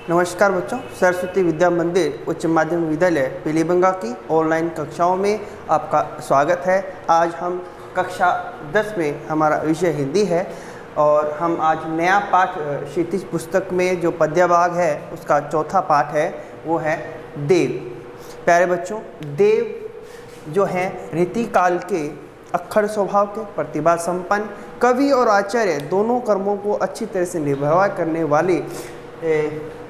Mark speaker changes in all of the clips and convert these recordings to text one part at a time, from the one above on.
Speaker 1: नमस्कार बच्चों, सरस्वती विद्या मंदिर उच्च माध्यमिक विद्यालय पीलीबंगा की ऑनलाइन कक्षाओं में आपका स्वागत है। आज हम कक्षा 10 में हमारा विषय हिंदी है और हम आज नया पाठ क्षितिज पुस्तक में जो पद्य भाग है उसका चौथा पाठ है, वो है देव। प्यारे बच्चों, देव जो हैं रीतिकाल के अक्खड़ स्वभाव के प्रतिभा संपन्न कवि और आचार्य दोनों कर्मों को अच्छी तरह से निभा करने वाले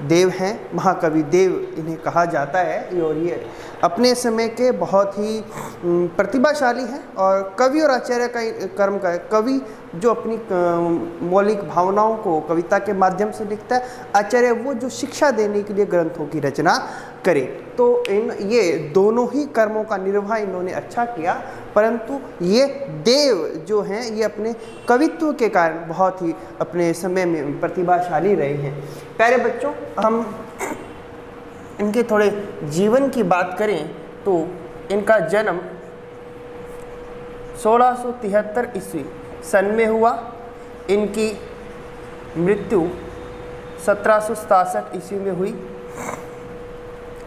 Speaker 1: देव हैं। महाकवि देव इन्हें कहा जाता है और ये अपने समय के बहुत ही प्रतिभाशाली हैं। और कवि और आचार्य का कर्म का है। कवि जो अपनी मौलिक भावनाओं को कविता के माध्यम से लिखता है, आचार्य वो जो शिक्षा देने के लिए ग्रंथों की रचना करे। तो ये दोनों ही कर्मों का निर्वाह इन्होंने अच्छा किया, परंतु ये देव जो हैं ये अपने कवित्व के कारण बहुत ही अपने समय में प्रतिभाशाली रहे हैं। प्यारे बच्चों, हम इनके थोड़े जीवन की बात करें तो इनका जन्म 1673 ईस्वी सन में हुआ। इनकी मृत्यु 1767 ईस्वी में हुई।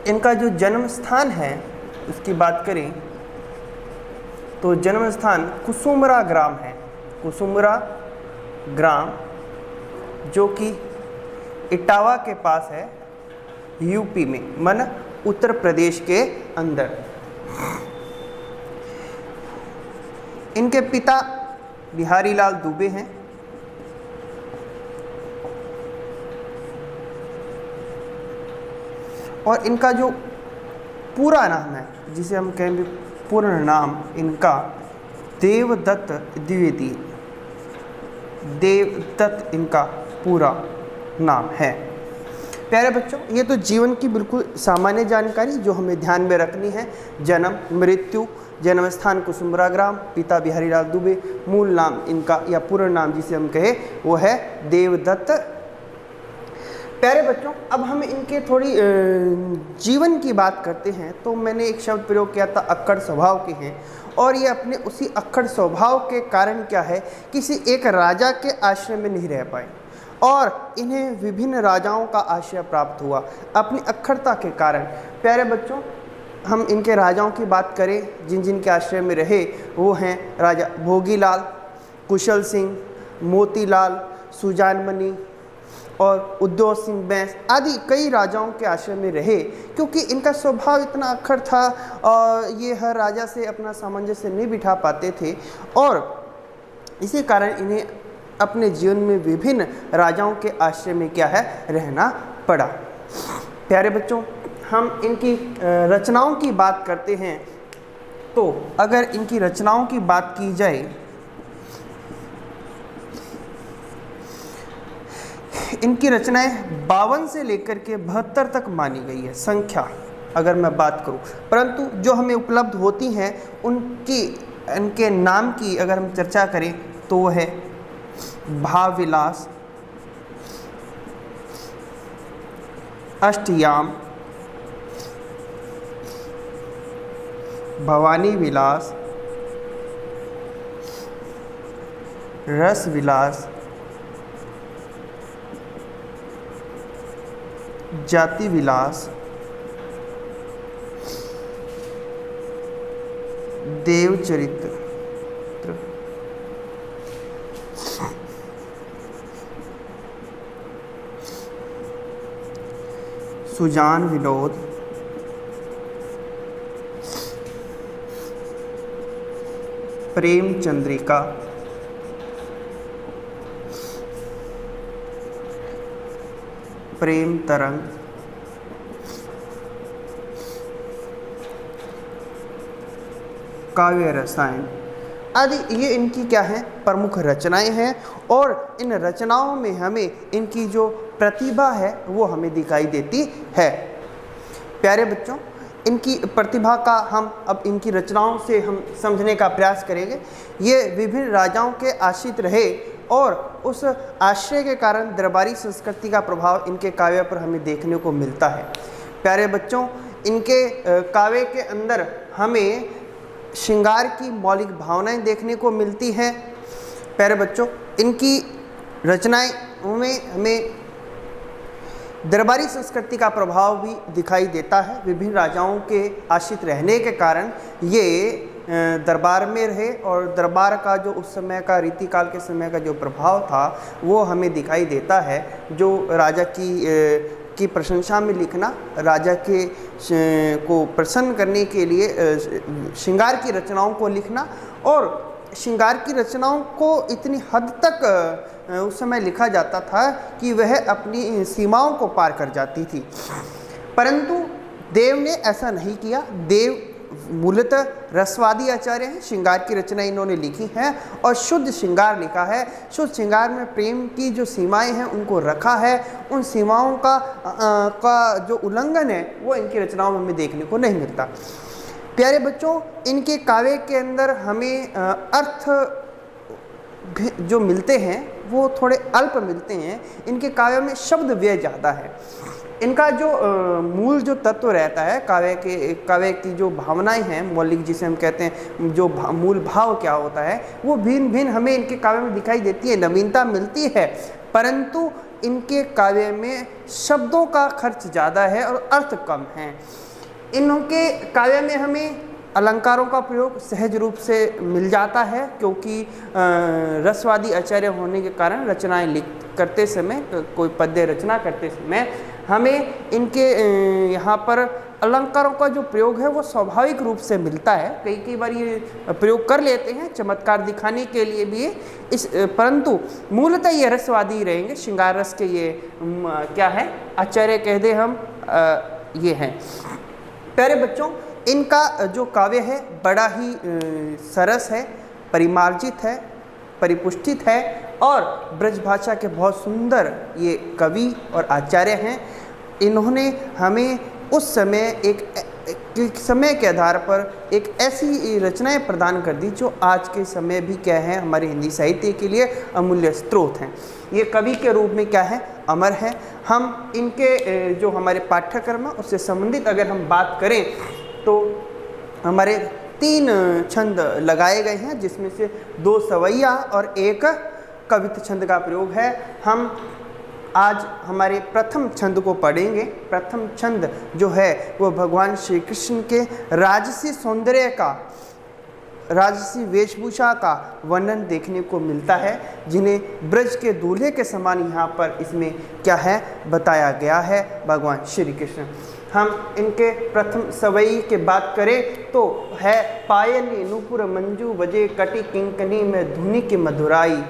Speaker 1: इनका जो जन्म स्थान है उसकी बात करें तो जन्म स्थान कुसुमरा ग्राम है। कुसुमरा ग्राम जो कि इटावा के पास है, यूपी में, मन उत्तर प्रदेश के अंदर। इनके पिता बिहारी लाल दुबे हैं। और इनका जो पूरा नाम है, जिसे हम कहेंगे पूर्ण नाम, इनका देवदत्त द्विवेदी। देवदत्त इनका पूरा नाम है। प्यारे बच्चों, ये तो जीवन की बिल्कुल सामान्य जानकारी जो हमें ध्यान में रखनी है। जन्म, मृत्यु, जन्म स्थान कुसुमरा ग्राम, पिता बिहारी लाल दुबे, मूल नाम इनका या पूर्ण नाम जिसे हम कहे वो है देवदत्त। प्यारे बच्चों, अब हम इनके थोड़ी जीवन की बात करते हैं तो मैंने एक शब्द प्रयोग किया था, अक्खड़ स्वभाव के हैं। और ये अपने उसी अक्खड़ स्वभाव के कारण क्या है, किसी एक राजा के आश्रय में नहीं रह पाए और इन्हें विभिन्न राजाओं का आश्रय प्राप्त हुआ अपनी अक्खड़ता के कारण। प्यारे बच्चों, हम इनके राजाओं की बात करें जिन जिन के आश्रय में रहे, वो हैं राजा भोगीलाल, कुशल सिंह, मोतीलाल, सुजानमणि और उद्योग सिंह बैंस आदि कई राजाओं के आश्रय में रहे। क्योंकि इनका स्वभाव इतना अक्खड़ था और ये हर राजा से अपना सामंजस्य नहीं बिठा पाते थे और इसी कारण इन्हें अपने जीवन में विभिन्न राजाओं के आश्रय में क्या है, रहना पड़ा। प्यारे बच्चों, हम इनकी रचनाओं की बात करते हैं तो अगर इनकी रचनाओं की बात की जाए, इनकी रचनाएं 52 से लेकर के 72 तक मानी गई है संख्या अगर मैं बात करूं, परंतु जो हमें उपलब्ध होती हैं इनके नाम की अगर हम चर्चा करें तो वो है भाव विलास, अष्टयाम, भवानी विलास, रस विलास, जाति विलास, देव चरित्र, सुजान विनोद, प्रेम चंद्रिका, प्रेम तरंग, काव्य रसायन आदि ये इनकी क्या है, प्रमुख रचनाएं हैं। और इन रचनाओं में हमें इनकी जो प्रतिभा है वो हमें दिखाई देती है। प्यारे बच्चों, इनकी प्रतिभा का हम अब इनकी रचनाओं से हम समझने का प्रयास करेंगे। ये विभिन्न राजाओं के आश्रित रहे और उस आश्रय के कारण दरबारी संस्कृति का प्रभाव इनके काव्य पर हमें देखने को मिलता है। प्यारे बच्चों, इनके काव्य के अंदर हमें श्रृंगार की मौलिक भावनाएं देखने को मिलती हैं। प्यारे बच्चों, इनकी रचनाएं में हमें दरबारी संस्कृति का प्रभाव भी दिखाई देता है। विभिन्न राजाओं के आश्रित रहने के कारण ये दरबार में रहे और दरबार का जो उस समय का रीतिकाल के समय का जो प्रभाव था वो हमें दिखाई देता है। जो राजा की प्रशंसा में लिखना, राजा के को प्रसन्न करने के लिए श्रृंगार की रचनाओं को लिखना, और श्रृंगार की रचनाओं को इतनी हद तक उस समय लिखा जाता था कि वह अपनी सीमाओं को पार कर जाती थी। परंतु देव ने ऐसा नहीं किया। देव मूलतः रसवादी आचार्य हैं। श्रृंगार की रचना इन्होंने लिखी है और शुद्ध श्रृंगार लिखा है। शुद्ध श्रृंगार में प्रेम की जो सीमाएं हैं उनको रखा है। उन सीमाओं का जो उल्लंघन है वो इनकी रचनाओं में हमें देखने को नहीं मिलता। प्यारे बच्चों, इनके काव्य के अंदर हमें अर्थ जो मिलते हैं वो थोड़े अल्प मिलते हैं। इनके काव्य में शब्द व्यय ज़्यादा है। इनका जो मूल जो तत्व रहता है काव्य की जो भावनाएं हैं, मौलिक जिसे हम कहते हैं, जो मूल भाव क्या होता है वो भिन्न भिन्न हमें इनके काव्य में दिखाई देती है, नवीनता मिलती है। परंतु इनके काव्य में शब्दों का खर्च ज़्यादा है और अर्थ कम है। इनके काव्य में हमें अलंकारों का प्रयोग सहज रूप से मिल जाता है, क्योंकि रसवादी आचार्य होने के कारण रचनाएं करते समय, कोई पद्य रचना करते समय हमें इनके यहाँ पर अलंकारों का जो प्रयोग है वो स्वाभाविक रूप से मिलता है। कई बार ये प्रयोग कर लेते हैं चमत्कार दिखाने के लिए भी परंतु मूलतः ये रसवादी रहेंगे। श्रृंगार रस के ये क्या है, आचार्य कह दे हम ये हैं। प्यारे बच्चों, इनका जो काव्य है बड़ा ही सरस है, परिमार्जित है, परिपुष्टित है और ब्रज भाषा के बहुत सुंदर ये कवि और आचार्य हैं। इन्होंने हमें उस समय एक समय के आधार पर एक ऐसी रचनाएं प्रदान कर दी जो आज के समय भी क्या है, हमारे हिंदी साहित्य के लिए अमूल्य स्रोत हैं। ये कवि के रूप में क्या है, अमर है। हम इनके जो हमारे पाठ्यक्रम है उससे संबंधित अगर हम बात करें तो हमारे 3 छंद लगाए गए हैं, जिसमें से 2 सवैया और 1 कवित्व छंद का प्रयोग है। हम आज हमारे प्रथम छंद को पढ़ेंगे। प्रथम छंद जो है वो भगवान श्री कृष्ण के राजसी सौंदर्य का, राजसी वेशभूषा का वर्णन देखने को मिलता है, जिन्हें ब्रज के दूल्हे के समान यहाँ पर इसमें क्या है बताया गया है भगवान श्री कृष्ण। हम इनके प्रथम सवई के बात करें तो है पायली नूपुर मंजू बजे कटी किंकनी में धुनी की मधुराई,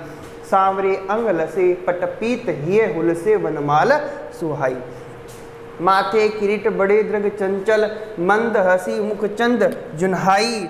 Speaker 1: सांवरे अंग लसे पटपीत हिये हुलसे वनमाल सुहाई। माथे किरीट बड़े दृग चंचल मंद हसी मुख चंद जुन्हाई,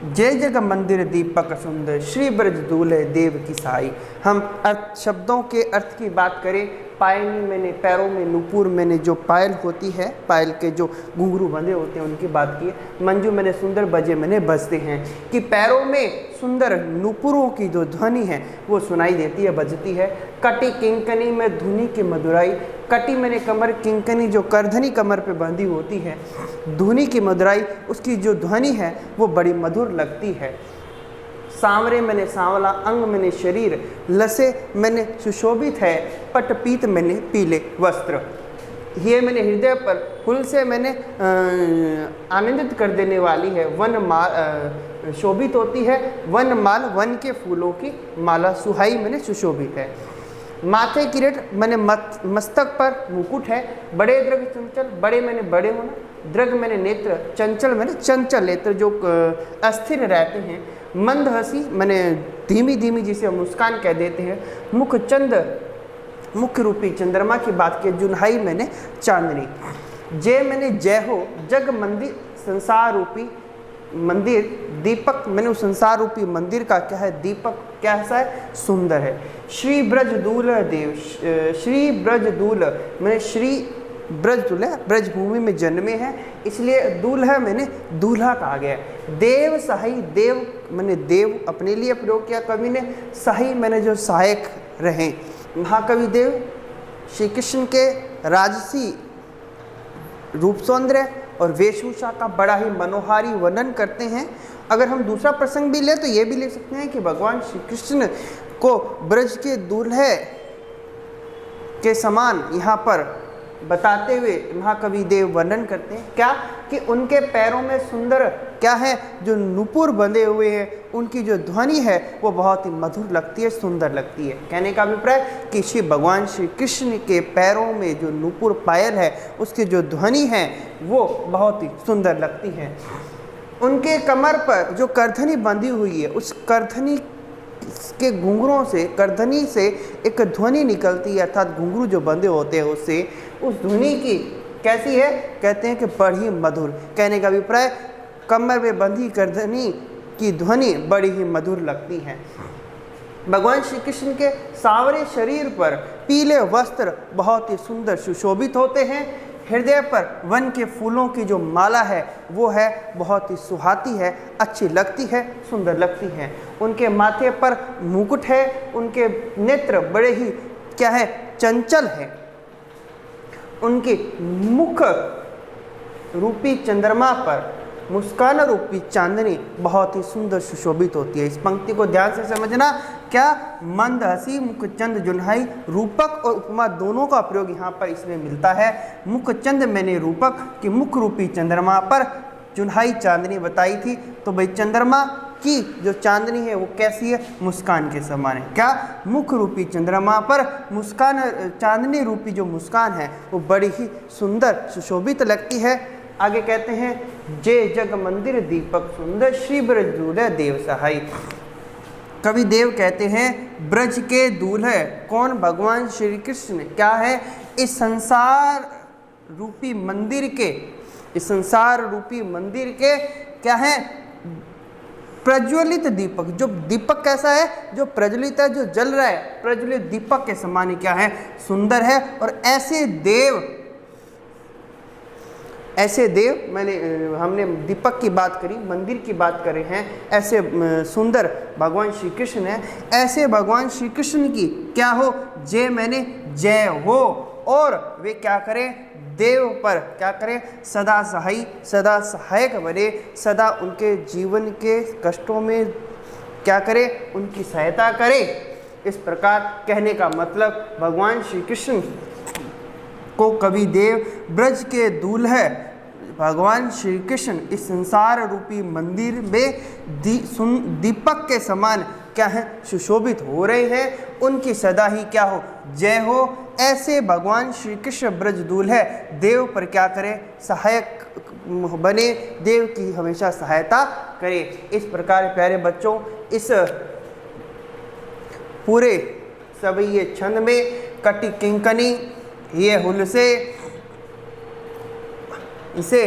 Speaker 1: जय जग मंदिर दीपक सुंदर श्री ब्रज दूल्हे देव की साई। हम अर्थ शब्दों के अर्थ की बात करें, पायनी मैंने पैरों में, नूपुर मैंने जो पायल होती है, पायल के जो घुंघरू बंधे होते हैं उनकी बात की है। मंजू मैंने सुंदर, बजे मैंने बजते हैं, कि पैरों में सुंदर नूपुरों की जो ध्वनि है वो सुनाई देती है, बजती है। कटी किंकनी में धुनी की मधुराई, कटी मैंने कमर, किंकनी जो करधनी कमर पे बंधी होती है, धुनी की मधुराई उसकी जो ध्वनि है वो बड़ी मधुर लगती है। सांवरे मैंने सांवला, अंग मैंने शरीर, लसे मैंने सुशोभित है, पटपीत मैंने पीले वस्त्र, ये मैंने हृदय पर, फूल से मैंने आनंदित कर देने वाली है, वन माल शोभित होती है, वन माल वन के फूलों की माला, सुहाई मैंने सुशोभित है। माथे किरीट मैंने मस्तक पर मुकुट है, बड़े दृग चंचल, बड़े मैंने बड़े होना, दृग मैंने नेत्र, चंचल मैंने चंचल नेत्र जो अस्थिर रहते हैं, मंद हंसी मैंने धीमी धीमी जिसे हम मुस्कान कह देते हैं, मुख चंद मुख्य रूपी चंद्रमा की बात की, जुन्हाई मैंने चांदनी, जय मैंने जय हो, जग मंदिर संसार रूपी मंदिर, दीपक मैंने उस संसार रूपी मंदिर का क्या है, दीपक कैसा है, सुंदर है। श्री ब्रज दूल्हा देव, श्री ब्रज दूल्हा मैंने श्री ब्रज दूल्हा, ब्रज भूमि में जन्मे हैं इसलिए दूल्हा मैंने दूल्हा कहा गया। देव सहाई, देव मैंने देव अपने लिए प्रयोग किया कवि ने, सहाई मैंने जो सहायक रहे। महाकवि देव श्री कृष्ण के राजसी रूप सौंदर्य और वेशभूषा का बड़ा ही मनोहारी वर्णन करते हैं। अगर हम दूसरा प्रसंग भी लें तो ये भी ले सकते हैं कि भगवान श्री कृष्ण को ब्रज के दूल्हे के समान यहाँ पर बताते हुए महाकवि देव वर्णन करते हैं क्या कि उनके पैरों में सुंदर क्या है, जो नुपुर बंधे हुए हैं, उनकी जो ध्वनि है वो बहुत ही मधुर लगती है, सुंदर लगती है। कहने का अभिप्राय कि श्री भगवान श्री कृष्ण के पैरों में जो नुपुर पायल है उसकी जो ध्वनि है वो बहुत ही सुंदर लगती है। उनके कमर पर जो करधनी बंधी हुई है, उस करधनी के घुंघरों से, करधनी से एक ध्वनि निकलती है, अर्थात घुंघरू जो बंधे होते हैं उससे, उस ध्वनि की कैसी है, कहते हैं कि बड़ी मधुर। कहने का अभिप्राय कमर में बंधी करधनी की ध्वनि बड़ी ही मधुर लगती है। भगवान श्री कृष्ण के सांवरे शरीर पर पीले वस्त्र बहुत ही सुंदर सुशोभित होते हैं। हृदय पर वन के फूलों की जो माला है वो है बहुत ही सुहाती है, अच्छी लगती है, सुंदर लगती है। उनके माथे पर मुकुट है, उनके नेत्र बड़े ही क्या है, चंचल है। उनके मुख रूपी चंद्रमा पर मुस्कान रूपी चांदनी बहुत ही सुंदर सुशोभित होती है। इस पंक्ति को ध्यान से समझना। क्या मंद हसी मुखचंद जुन्हाई, रूपक और उपमा दोनों का प्रयोग यहाँ पर इसमें मिलता है। मुखचंद मैंने रूपक की मुख रूपी चंद्रमा पर जुन्हाई चांदनी बताई थी, तो भाई चंद्रमा की जो चांदनी है वो कैसी है, मुस्कान के समान है। क्या मुख रूपी चंद्रमा पर मुस्कान, चांदनी रूपी जो मुस्कान है वो बड़ी ही सुंदर सुशोभित लगती है। आगे कहते हैं जय जग मंदिर दीपक सुंदर, श्री ब्रज दूल्हे देव सहाय। कवि देव कहते हैं ब्रज के दूल्हे कौन, भगवान श्री कृष्ण क्या है, इस संसार रूपी मंदिर के, इस संसार रूपी मंदिर के क्या है, प्रज्वलित दीपक। जो दीपक कैसा है, जो प्रज्वलित है, जो जल रहा है, प्रज्वलित दीपक के समान ही क्या है, सुंदर है। और ऐसे देव, ऐसे देव, हमने दीपक की बात करी, मंदिर की बात कर रहे हैं, ऐसे सुंदर भगवान श्री कृष्ण है। ऐसे भगवान श्री कृष्ण की क्या हो, जय मैंने जय हो, और वे क्या करें, देव पर क्या करें, सदा सहाय, सदा सहायक बने, सदा उनके जीवन के कष्टों में क्या करें, उनकी सहायता करें। इस प्रकार कहने का मतलब भगवान श्री कृष्ण को कवि देव ब्रज के दूल्हे भगवान श्री कृष्ण इस संसार रूपी मंदिर में दीपक के समान क्या है, सुशोभित हो रहे हैं। उनकी सदा ही क्या हो, जय हो। ऐसे भगवान श्री कृष्ण ब्रज दूल्हे देव पर क्या करें, सहायक बने, देव की हमेशा सहायता करें। इस प्रकार प्यारे बच्चों, इस पूरे सभी ये छंद में कटी किंकनी, ये हुलसे, इसे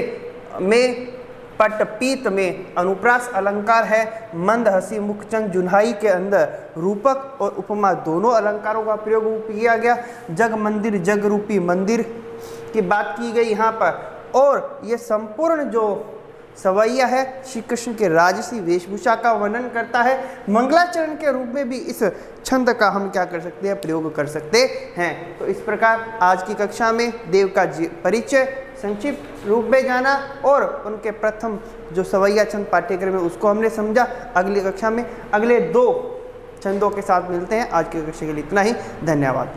Speaker 1: में पटपीत में अनुप्रास अलंकार है। मंद हसी मुखचंद जुन्हाई के अंदर रूपक और उपमा दोनों अलंकारों का प्रयोग किया गया। जग मंदिर, जग रूपी मंदिर की बात की गई यहाँ पर। और ये संपूर्ण जो सवैया है श्री कृष्ण के राजसी वेशभूषा का वर्णन करता है। मंगलाचरण के रूप में भी इस छंद का हम क्या कर सकते हैं, प्रयोग कर सकते हैं। तो इस प्रकार आज की कक्षा में देव का परिचय संक्षिप्त रूप में जाना और उनके प्रथम जो सवैया छंद पाठ्यक्रम है उसको हमने समझा। अगली कक्षा में अगले 2 छंदों के साथ मिलते हैं। आज की कक्षा के लिए इतना ही, धन्यवाद।